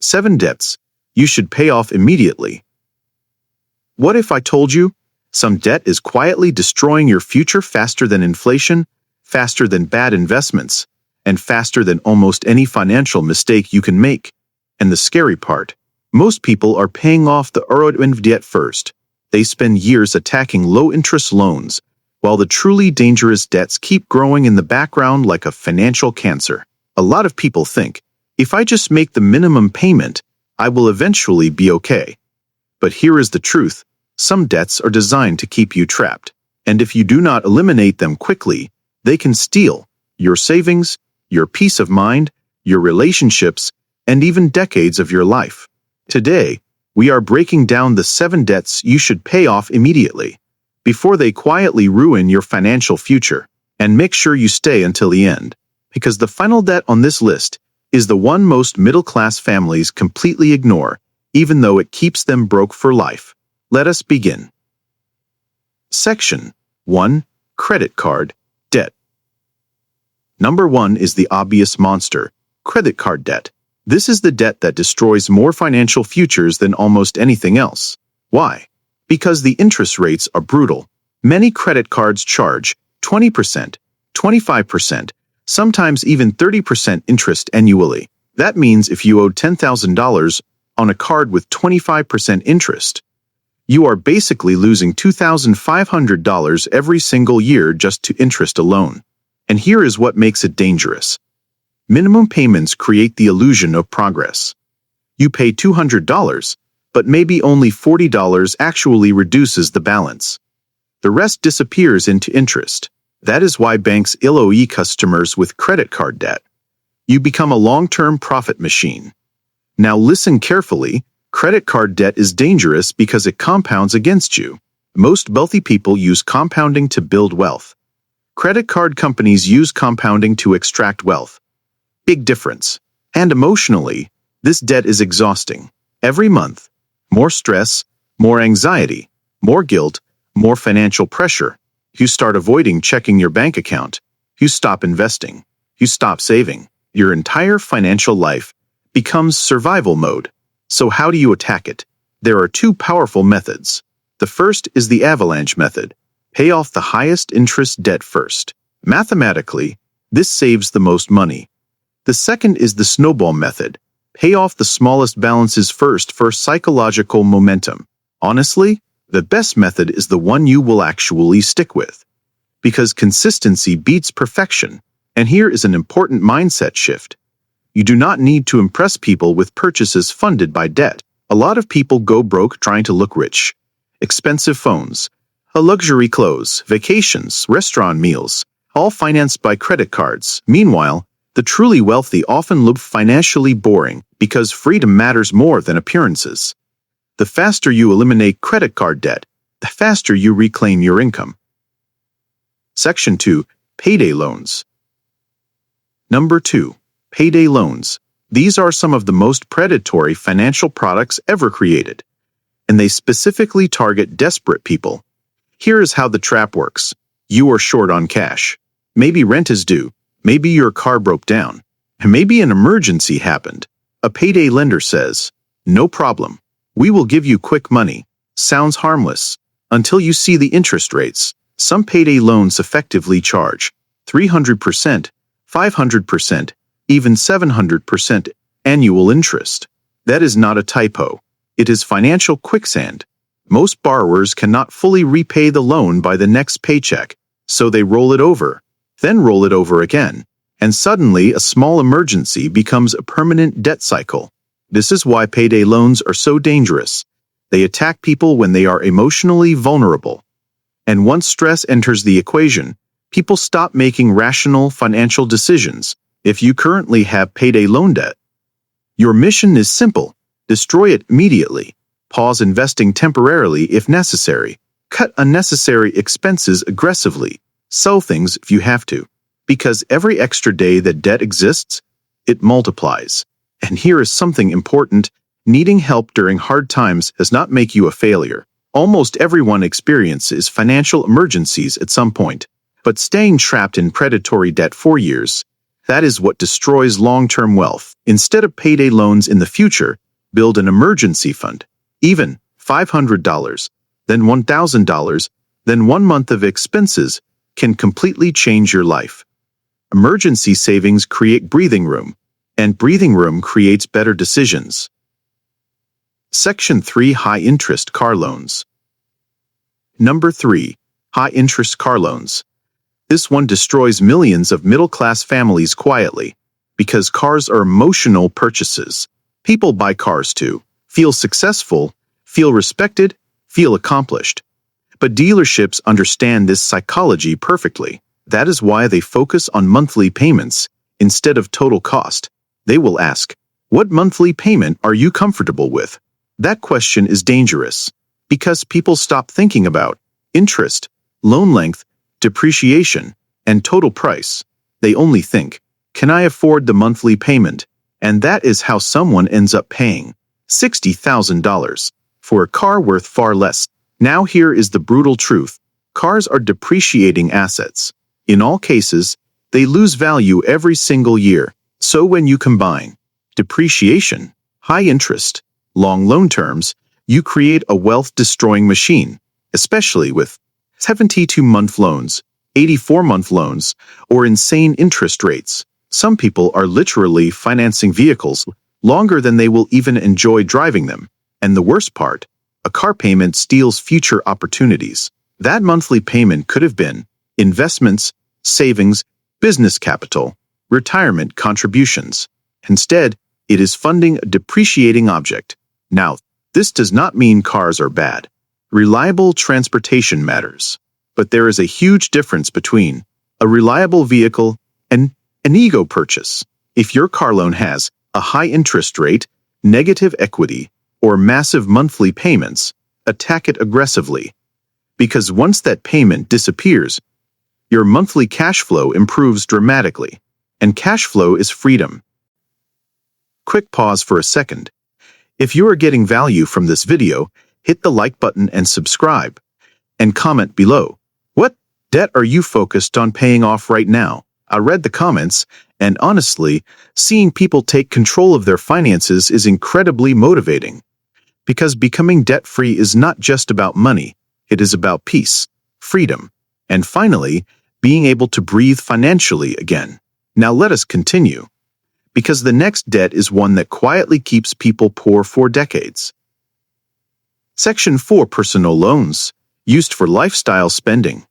7 debts you should pay off immediately. What if I told you some debt is quietly destroying your future faster than inflation, faster than bad investments, and faster than almost any financial mistake you can make? And the scary part, most people are paying off the urgent debt first. They spend years attacking low-interest loans, while the truly dangerous debts keep growing in the background like a financial cancer. A lot of people think, if I just make the minimum payment, I will eventually be okay. But here is the truth. Some debts are designed to keep you trapped, and if you do not eliminate them quickly, they can steal your savings, your peace of mind, your relationships, and even decades of your life. Today, we are breaking down the 7 debts you should pay off immediately, before they quietly ruin your financial future. And make sure you stay until the end, because the final debt on this list is the one most middle-class families completely ignore, even though it keeps them broke for life. Let us begin. Section 1. Credit card debt. Number 1 is the obvious monster, credit card debt. This is the debt that destroys more financial futures than almost anything else. Why? Because the interest rates are brutal. Many credit cards charge 20%, 25%, sometimes even 30% interest annually. That means if you owe $10,000 on a card with 25% interest, you are basically losing $2,500 every single year just to interest alone. And here is what makes it dangerous. Minimum payments create the illusion of progress. You pay $200, but maybe only $40 actually reduces the balance. The rest disappears into interest. That is why banks LOE customers with credit card debt. You become a long-term profit machine. Now listen carefully. Credit card debt is dangerous because it compounds against you. Most wealthy people use compounding to build wealth. Credit card companies use compounding to extract wealth. Big difference. And emotionally, this debt is exhausting. Every month, more stress, more anxiety, more guilt, more financial pressure. You start avoiding checking your bank account. You stop investing. You stop saving. Your entire financial life becomes survival mode. So how do you attack it? There are 2 powerful methods. The first is the avalanche method. Pay off the highest interest debt first. Mathematically, this saves the most money. The second is the snowball method. Pay off the smallest balances first for psychological momentum. Honestly, the best method is the one you will actually stick with. Because consistency beats perfection. And here is an important mindset shift. You do not need to impress people with purchases funded by debt. A lot of people go broke trying to look rich. Expensive phones, luxury clothes, vacations, restaurant meals, all financed by credit cards. Meanwhile, the truly wealthy often look financially boring because freedom matters more than appearances. The faster you eliminate credit card debt, the faster you reclaim your income. Section 2. Payday loans. Number 2. Payday loans. These are some of the most predatory financial products ever created, and they specifically target desperate people. Here is how the trap works. You are short on cash. Maybe rent is due. Maybe your car broke down. And maybe an emergency happened. A payday lender says, "No problem. We will give you quick money." Sounds harmless. Until you see the interest rates. Some payday loans effectively charge 300%, 500%, even 700% annual interest. That is not a typo. It is financial quicksand. Most borrowers cannot fully repay the loan by the next paycheck, so they roll it over, then roll it over again, and suddenly a small emergency becomes a permanent debt cycle. This is why payday loans are so dangerous. They attack people when they are emotionally vulnerable. And once stress enters the equation, people stop making rational financial decisions. If you currently have payday loan debt, your mission is simple. Destroy it immediately. Pause investing temporarily if necessary. Cut unnecessary expenses aggressively. Sell things if you have to. Because every extra day that debt exists, it multiplies. And here is something important. Needing help during hard times does not make you a failure. Almost everyone experiences financial emergencies at some point. But staying trapped in predatory debt for years, That is what destroys long-term wealth. Instead of payday loans in the future, build an emergency fund. Even $500, then $1,000, then 1 month of expenses can completely change your life. Emergency savings create breathing room, and breathing room creates better decisions. Section 3. High-interest car loans. Number 3. High-interest car loans. This one destroys millions of middle-class families quietly, because cars are emotional purchases. People buy cars to feel successful, feel respected, feel accomplished. But dealerships understand this psychology perfectly. That is why they focus on monthly payments instead of total cost. They will ask, "What monthly payment are you comfortable with?" That question is dangerous, because people stop thinking about interest, loan length, depreciation, and total price. They only think, "Can I afford the monthly payment?" And that is how someone ends up paying $60,000 for a car worth far less. Now here is the brutal truth. Cars are depreciating assets. In all cases, they lose value every single year. So when you combine depreciation, high interest, long loan terms, you create a wealth-destroying machine, especially with 72-month loans, 84-month loans, or insane interest rates. Some people are literally financing vehicles longer than they will even enjoy driving them. And the worst part, a car payment steals future opportunities. That monthly payment could have been investments, savings, business capital, retirement contributions. Instead, it is funding a depreciating object. Now, this does not mean cars are bad. Reliable transportation matters. But there is a huge difference between a reliable vehicle and an ego purchase. If your car loan has a high interest rate, negative equity, or massive monthly payments, attack it aggressively. Because once that payment disappears, your monthly cash flow improves dramatically. And cash flow is freedom. Quick pause for a second. If you are getting value from this video, hit the like button and subscribe. And comment below. What debt are you focused on paying off right now? I read the comments, and honestly, seeing people take control of their finances is incredibly motivating. Because becoming debt-free is not just about money, it is about peace, freedom, and finally, being able to breathe financially again. Now let us continue. Because the next debt is one that quietly keeps people poor for decades. Section 4. Personal loans, used for lifestyle spending.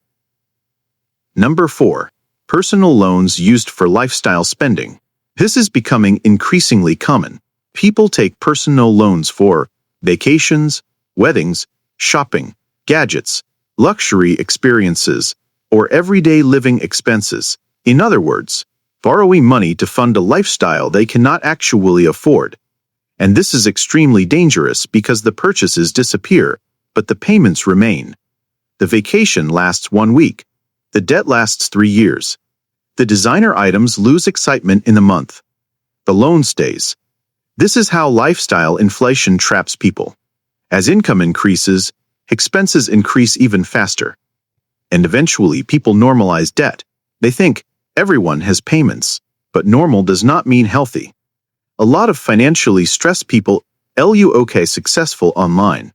Number 4. Personal loans used for lifestyle spending. This is becoming increasingly common. People take personal loans for vacations, weddings, shopping, gadgets, luxury experiences, or everyday living expenses. In other words, borrowing money to fund a lifestyle they cannot actually afford. And this is extremely dangerous because the purchases disappear, but the payments remain. The vacation lasts 1 week. The debt lasts 3 years. The designer items lose excitement in a month. The loan stays. This is how lifestyle inflation traps people. As income increases, expenses increase even faster. And eventually people normalize debt. They think everyone has payments, but normal does not mean healthy. A lot of financially stressed people look successful online.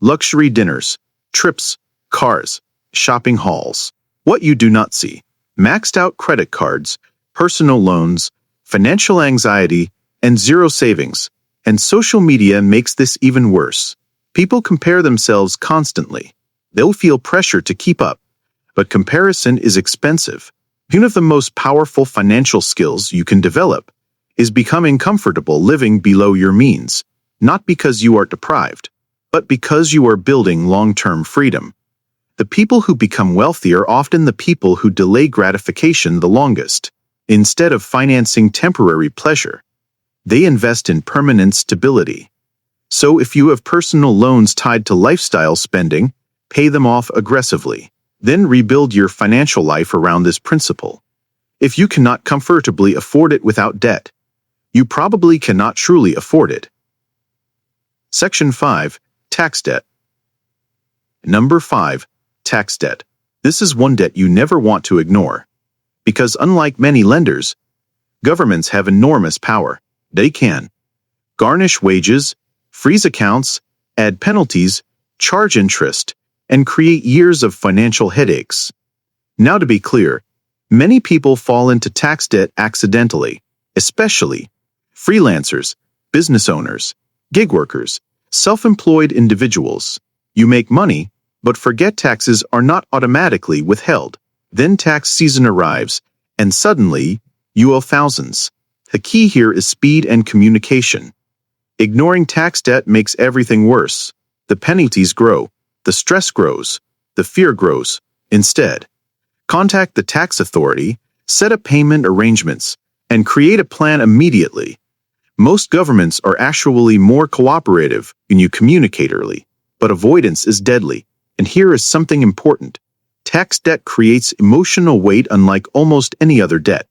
Luxury dinners, trips, cars, shopping hauls. What you do not see. Maxed out credit cards, personal loans, financial anxiety, and zero savings. And social media makes this even worse. People compare themselves constantly. They'll feel pressure to keep up. But comparison is expensive. One of the most powerful financial skills you can develop is becoming comfortable living below your means, not because you are deprived, but because you are building long-term freedom. The people who become wealthy are often the people who delay gratification the longest. Instead of financing temporary pleasure, they invest in permanent stability. So if you have personal loans tied to lifestyle spending, pay them off aggressively. Then rebuild your financial life around this principle. If you cannot comfortably afford it without debt, you probably cannot truly afford it. Section 5. Tax debt. Number 5. Tax debt. This is one debt you never want to ignore. Because unlike many lenders, Governments have enormous power. They can garnish wages, freeze accounts, add penalties, charge interest, and create years of financial headaches. Now, to be clear, many people fall into tax debt accidentally, especially freelancers, business owners, gig workers, self-employed individuals. You make money, but forget taxes are not automatically withheld. Then tax season arrives, and suddenly, you owe thousands. The key here is speed and communication. Ignoring tax debt makes everything worse. The penalties grow, the stress grows, the fear grows. Instead, contact the tax authority, set up payment arrangements, and create a plan immediately. Most governments are actually more cooperative when you communicate early, but avoidance is deadly. And here is something important. Tax debt creates emotional weight unlike almost any other debt,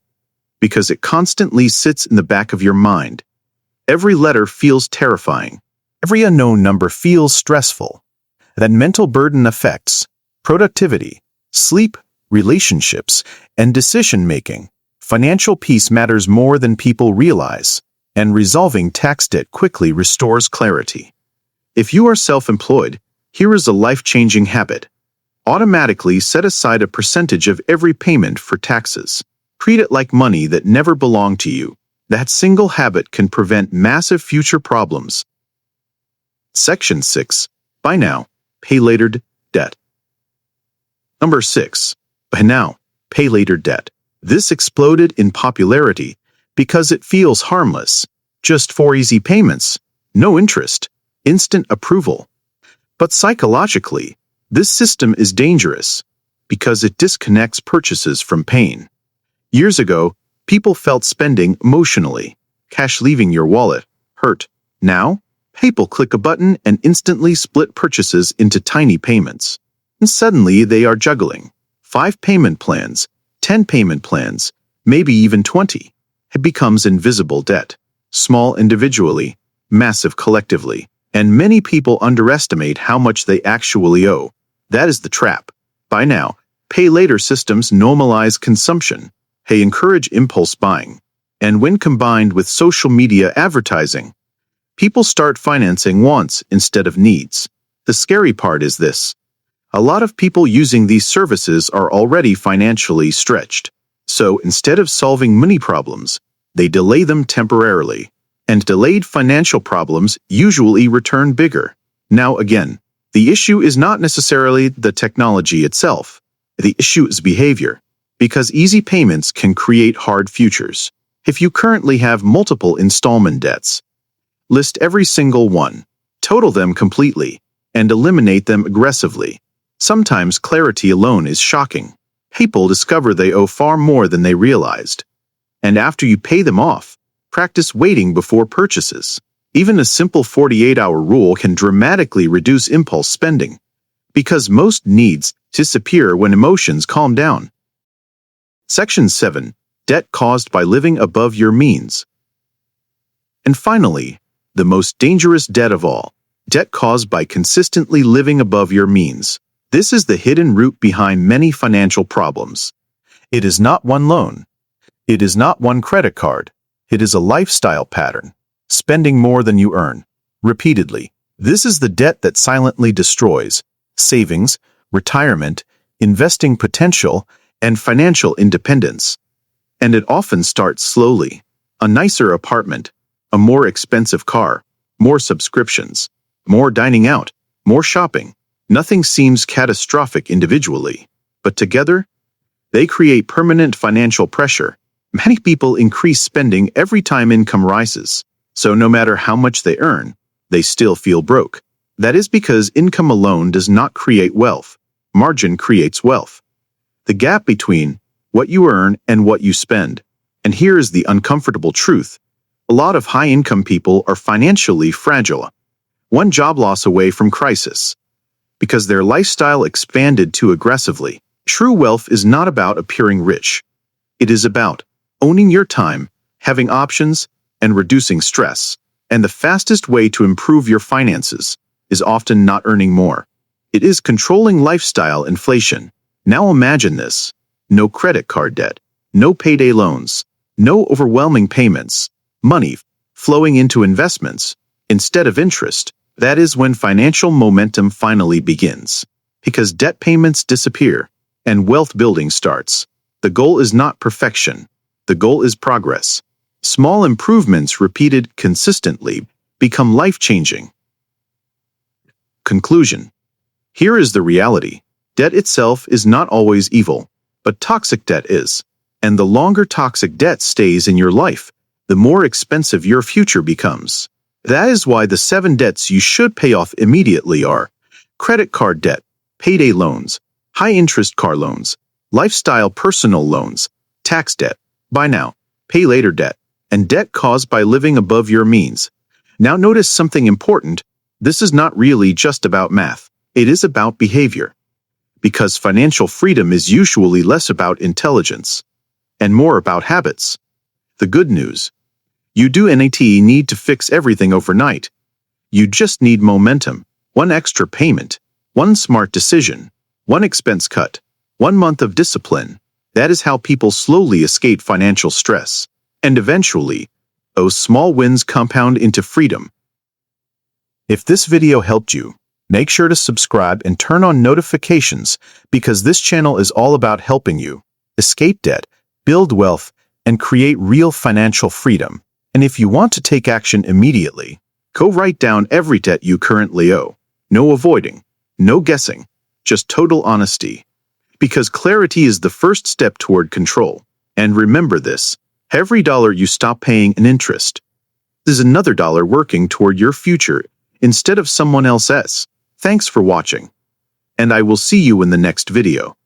because it constantly sits in the back of your mind. Every letter feels terrifying. Every unknown number feels stressful. That mental burden affects productivity, sleep, relationships, and decision-making. Financial peace matters more than people realize, and resolving tax debt quickly restores clarity. If you are self-employed, here is a life-changing habit. Automatically set aside a percentage of every payment for taxes. Treat it like money that never belonged to you. That single habit can prevent massive future problems. Section 6. Buy now, pay later debt. Number 6. Buy now, pay later debt. This exploded in popularity because it feels harmless. Just 4 easy payments, no interest, instant approval. But psychologically, this system is dangerous because it disconnects purchases from pain. Years ago, people felt spending emotionally. Cash leaving your wallet hurt. Now, people click a button and instantly split purchases into tiny payments. And suddenly they are juggling 5 payment plans, 10 payment plans, maybe even 20. It becomes invisible debt. Small individually, massive collectively. And many people underestimate how much they actually owe. That is the trap. Buy now, pay later systems normalize consumption. They encourage impulse buying. And when combined with social media advertising, people start financing wants instead of needs. The scary part is this. A lot of people using these services are already financially stretched. So instead of solving money problems, they delay them temporarily. And delayed financial problems usually return bigger. Now again, the issue is not necessarily the technology itself. The issue is behavior. Because easy payments can create hard futures. If you currently have multiple installment debts, list every single one, total them completely, and eliminate them aggressively. Sometimes clarity alone is shocking. People discover they owe far more than they realized. And after you pay them off, practice waiting before purchases. Even a simple 48-hour rule can dramatically reduce impulse spending, because most needs disappear when emotions calm down. Section 7. Debt caused by living above your means. And finally, the most dangerous debt of all, debt caused by consistently living above your means. This is the hidden root behind many financial problems. It is not one loan. It is not one credit card. It is a lifestyle pattern. Spending more than you earn, repeatedly. This is the debt that silently destroys savings, retirement, investing potential, and financial independence. And it often starts slowly. A nicer apartment, a more expensive car, more subscriptions, more dining out, more shopping. Nothing seems catastrophic individually, but together, they create permanent financial pressure. Many people increase spending every time income rises. So no matter how much they earn, they still feel broke. That is because income alone does not create wealth. Margin creates wealth. The gap between what you earn and what you spend. And here is the uncomfortable truth. A lot of high-income people are financially fragile. One job loss away from crisis. Because their lifestyle expanded too aggressively. True wealth is not about appearing rich. It is about owning your time, having options, and reducing stress. And the fastest way to improve your finances is often not earning more. It is controlling lifestyle inflation. Now imagine this. No credit card debt, no payday loans, No overwhelming payments, money flowing into investments instead of interest. That is when financial momentum finally begins. Because debt payments disappear and wealth building starts. The goal is not perfection. The goal is progress. Small improvements repeated consistently become life-changing. Conclusion. Here is the reality. Debt itself is not always evil, but toxic debt is. And the longer toxic debt stays in your life, the more expensive your future becomes. That is why the 7 debts you should pay off immediately are credit card debt, payday loans, high-interest car loans, lifestyle personal loans, tax debt, buy now, pay later debt, and debt caused by living above your means. Now notice something important. This is not really just about math. It is about behavior. Because financial freedom is usually less about intelligence and more about habits. The good news. You do not need to fix everything overnight. You just need momentum, one extra payment, one smart decision, one expense cut, 1 month of discipline. That is how people slowly escape financial stress. And eventually, those small wins compound into freedom. If this video helped you, make sure to subscribe and turn on notifications because this channel is all about helping you escape debt, build wealth, and create real financial freedom. And if you want to take action immediately, go write down every debt you currently owe. No avoiding, no guessing, just total honesty. Because clarity is the first step toward control. And remember this, every dollar you stop paying in interest is another dollar working toward your future instead of someone else's. Thanks for watching. And I will see you in the next video.